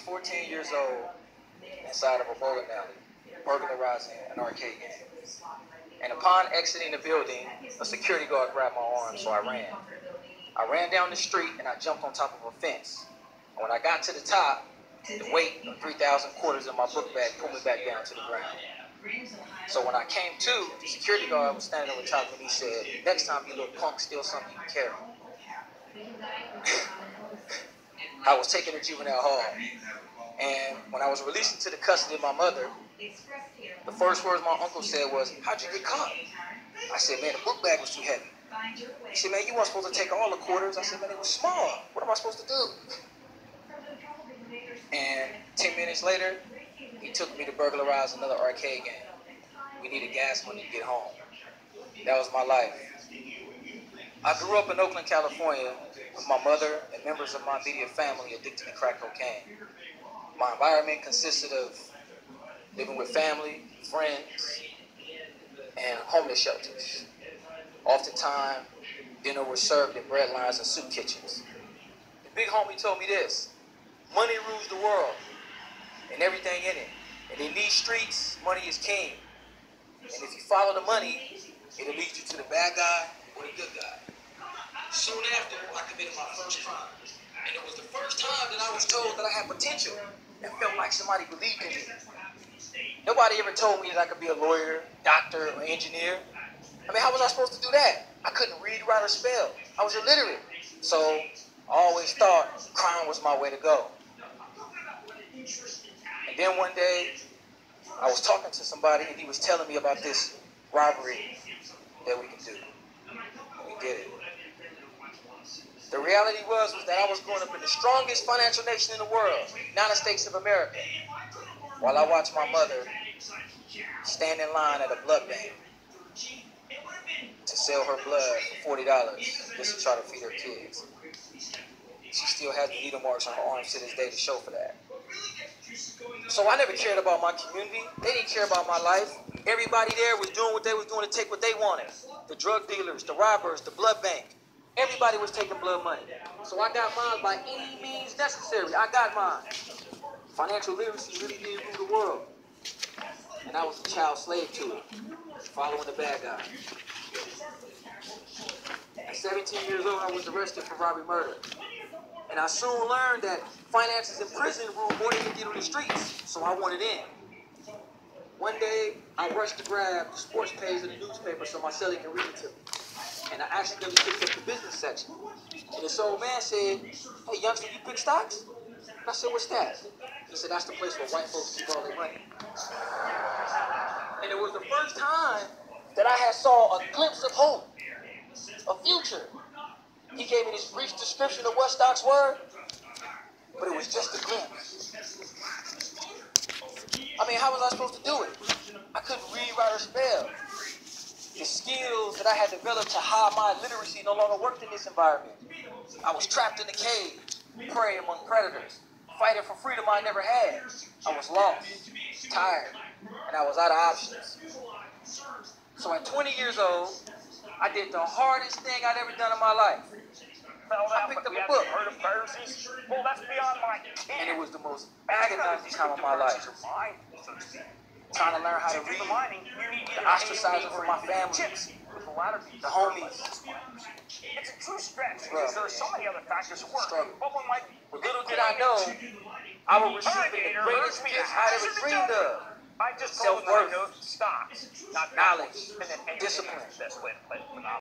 14 years old inside of a bowling alley, burglarizing an arcade game. And upon exiting the building, a security guard grabbed my arm, so I ran. I ran down the street and I jumped on top of a fence. And when I got to the top, the weight of 3,000 quarters in my book bag pulled me back down to the ground. So when I came to, the security guard was standing over top of me and he said, "Next time you little punk steal something, you can carry." I was taken to juvenile hall. And when I was released into the custody of my mother, the first words my uncle said was, "How'd you get caught?" I said, "Man, the book bag was too heavy." He said, "Man, you weren't supposed to take all the quarters." I said, "Man, it was small. What am I supposed to do?" And 10 minutes later, he took me to burglarize another arcade game. We needed gas money to get home. That was my life. I grew up in Oakland, California, with my mother and members of my immediate family addicted to crack cocaine. My environment consisted of living with family, friends, and homeless shelters. Oftentimes, dinner was served in bread lines and soup kitchens. The big homie told me this: money rules the world and everything in it. And in these streets, money is king. And if you follow the money, it'll lead you to the bad guy or the good guy. Soon after, I committed my first crime. And it was the first time that I was told that I had potential and felt like somebody believed in me. Nobody ever told me that I could be a lawyer, doctor, or engineer. I mean, how was I supposed to do that? I couldn't read, write, or spell. I was illiterate. So I always thought crime was my way to go. And then one day, I was talking to somebody and he was telling me about this robbery that we can do. And we did it. The reality was that I was growing up in the strongest financial nation in the world, United States of America, while I watched my mother stand in line at a blood bank to sell her blood for $40 just to try to feed her kids. She still has the needle marks on her arms to this day to show for that. So I never cared about my community. They didn't care about my life. Everybody there was doing what they was doing to take what they wanted. The drug dealers, the robbers, the blood bank. Everybody was taking blood money. So I got mine by any means necessary. I got mine. Financial literacy really did rule the world. And I was a child slave to it, following the bad guy. At 17 years old, I was arrested for robbery murder. And I soon learned that finances in prison rule more than you did on the streets, so I wanted in. One day, I rushed to grab the sports page of the newspaper so my cellie can read it to me. And I accidentally picked up the business section. And this old man said, "Hey, youngster, you pick stocks?" And I said, "What's that?" He said, "That's the place where white folks keep all their money." And it was the first time that I had saw a glimpse of hope, a future. He gave me this brief description of what stocks were, but it was just a glimpse. I mean, how was I supposed to do it? I couldn't read, write, or spell. The skills that I had developed to hide my illiteracy no longer worked in this environment. I was trapped in a cage, prey among predators, fighting for freedom I never had. I was lost, tired, and I was out of options. So at 20 years old, I did the hardest thing I'd ever done in my life. I picked up a book. Well, that's beyond my And it was the most agonizing time of my life. Trying to learn how to read, the ostracizing from my family, the homies. It's a true stretch because there are so many other factors at work. But little did I know, I would receive the greatest gift I'd ever dreamed of. I just told them I know Self-worth, stocks, not knowledge, and discipline. Best way to play it.